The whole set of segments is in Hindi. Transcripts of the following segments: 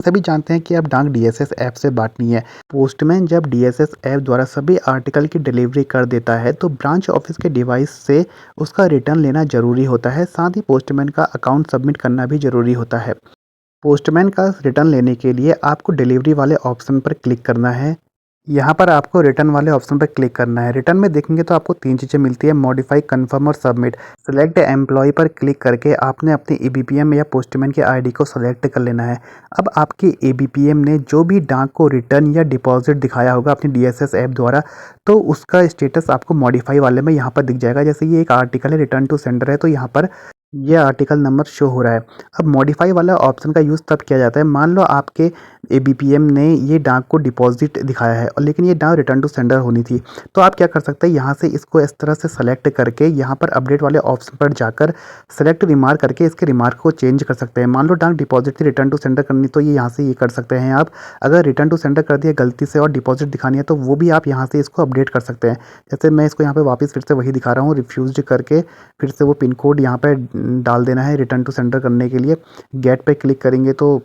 सभी जानते हैं कि अब डाक डीएसएस ऐप से बांटनी है। पोस्टमैन जब डीएसएस ऐप द्वारा सभी आर्टिकल की डिलीवरी कर देता है तो ब्रांच ऑफिस के डिवाइस से उसका रिटर्न लेना जरूरी होता है। साथ ही पोस्टमैन का अकाउंट सबमिट करना भी जरूरी होता है। पोस्टमैन का रिटर्न लेने के लिए आपको डिलीवरी वाले ऑप्शन पर क्लिक करना है। यहाँ पर आपको रिटर्न वाले ऑप्शन पर क्लिक करना है। रिटर्न में देखेंगे तो आपको 3 चीज़ें मिलती है, मॉडिफाई, कन्फर्म और सबमिट। सेलेक्ट एम्प्लॉय पर क्लिक करके आपने अपनी एबीपीएम या पोस्टमैन की आईडी को सेलेक्ट कर लेना है। अब आपके एबीपीएम ने जो भी डाक को रिटर्न या डिपॉजिट दिखाया होगा अपनी डीएसएस ऐप द्वारा, तो उसका स्टेटस आपको मॉडिफाई वाले में यहाँ पर दिख जाएगा। जैसे ये एक आर्टिकल है, रिटर्न टू सेंडर है, तो यहाँ पर ये आर्टिकल नंबर शो हो रहा है। अब मॉडिफाई वाला ऑप्शन का यूज़ तब किया जाता है, मान लो आपके एबीपीएम ने ये डाक को डिपॉजिट दिखाया है और लेकिन ये डाक रिटर्न टू सेंडर होनी थी। तो आप क्या कर सकते हैं, यहाँ से इसको इस तरह से सेलेक्ट करके यहाँ पर अपडेट वाले ऑप्शन पर जाकर सेलेक्ट रिमार्क करके इसके रिमार्क को चेंज कर सकते हैं। मान लो डाक डिपॉजिट थी, रिटर्न टू सेंडर करनी, तो ये यहाँ से ये कर सकते हैं आप। अगर रिटर्न टू सेंडर कर दिया गलती से और डिपॉजिट दिखानी है तो वो भी आप यहाँ से इसको अपडेट कर सकते हैं। जैसे मैं इसको यहाँ पे वापस फिर से वही दिखा रहा हूँ, रिफ्यूज करके फिर से वो पिन कोड यहाँ पे डाल देना है रिटर्न टू सेंडर करने के लिए। गेट पे क्लिक करेंगे तो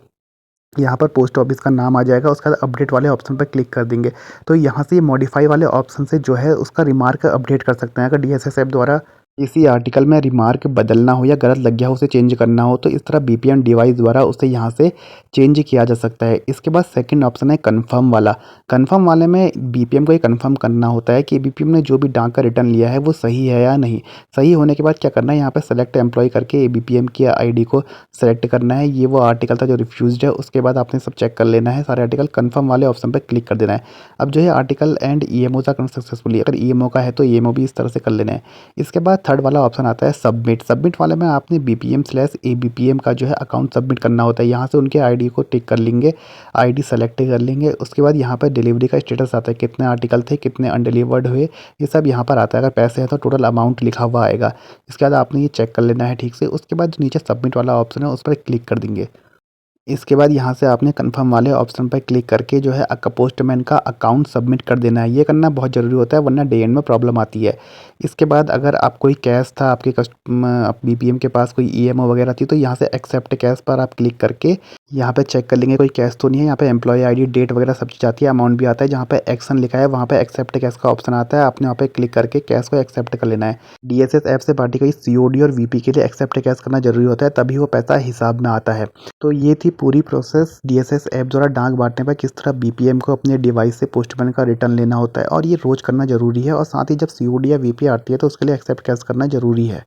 यहाँ पर पोस्ट ऑफिस का नाम आ जाएगा, उसके बाद अपडेट वाले ऑप्शन पर क्लिक कर देंगे तो यहाँ से ये मॉडिफाई वाले ऑप्शन से जो है उसका रिमार्क अपडेट कर सकते हैं। अगर डीएसएस ऐप द्वारा किसी आर्टिकल में रिमार्क बदलना हो या गलत लग गया हो उसे चेंज करना हो तो इस तरह बीपीएम डिवाइस द्वारा उसे यहाँ से चेंज किया जा सकता है। इसके बाद सेकंड ऑप्शन है कन्फर्म वाला। कन्फर्म वाले में बीपीएम को ये कन्फर्म करना होता है कि बीपीएम ने जो भी डाक का रिटर्न लिया है वो सही है या नहीं। सही होने के बाद क्या करना है, यहाँ पर सेलेक्ट एम्प्लॉय करके बीपीएम की आईडी को सेलेक्ट करना है। ये वो आर्टिकल था जो रिफ्यूज्ड है, उसके बाद आपने सब चेक कर लेना है सारे आर्टिकल, कन्फर्म वाले ऑप्शन पर क्लिक कर देना है। अब जो है आर्टिकल एंड ईएमओ था सक्सेसफुली, अगर ईएमओ का है तो ईएमओ भी इस तरह से कर लेना है। इसके बाद थर्ड वाला ऑप्शन आता है सबमिट। सबमिट वाले में आपने बीपीएम/एबीपीएम का जो है अकाउंट सबमिट करना होता है। यहाँ से उनके आईडी को टिक कर लेंगे, आईडी सेलेक्ट कर लेंगे। उसके बाद यहाँ पर डिलीवरी का स्टेटस आता है, कितने आर्टिकल थे, कितने अनडिलीवर्ड हुए, ये सब यहाँ पर आता है। अगर पैसे हैं तो टोटल अमाउंट लिखा हुआ आएगा। इसके बाद आपने ये चेक कर लेना है ठीक से। उसके बाद नीचे सबमिट वाला ऑप्शन है उस पर क्लिक कर देंगे। इसके बाद यहाँ से आपने कन्फर्म वाले ऑप्शन पर क्लिक करके जो है पोस्टमैन का अकाउंट सबमिट कर देना है। ये करना बहुत ज़रूरी होता है वरना डे एंड में प्रॉब्लम आती है। इसके बाद अगर आप कोई कैश था आपके बीपीएम के पास, कोई ईएमओ वगैरह थी, तो यहाँ से एक्सेप्ट कैश पर आप क्लिक करके यहाँ पे चेक कर लेंगे कोई कैश तो नहीं है। यहाँ पे एम्प्लॉय आईडी, डेट वगैरह सब चीज़ आती है, अमाउंट भी आता है। जहाँ पे एक्शन लिखा है वहाँ पे एक्सेप्ट कैश का ऑप्शन आता है, आपने वहाँ पे क्लिक करके कैश को एक्सेप्ट कर लेना है। डीएसएस ऐप से पार्टी का सीओडी और वीपी के लिए एक्सेप्ट कैश करना जरूरी होता है, तभी वो पैसा हिसाब में आता है। तो ये थी पूरी प्रोसेस डीएसएस ऐप द्वारा डाक बांटने पर, किस तरह बीपीएम को अपने डिवाइस से पोस्टमैन का रिटर्न लेना होता है और ये रोज़ करना जरूरी है। और साथ ही जब सीओडी या वीपी आती है तो उसके लिए एक्सेप्ट कैश करना जरूरी है।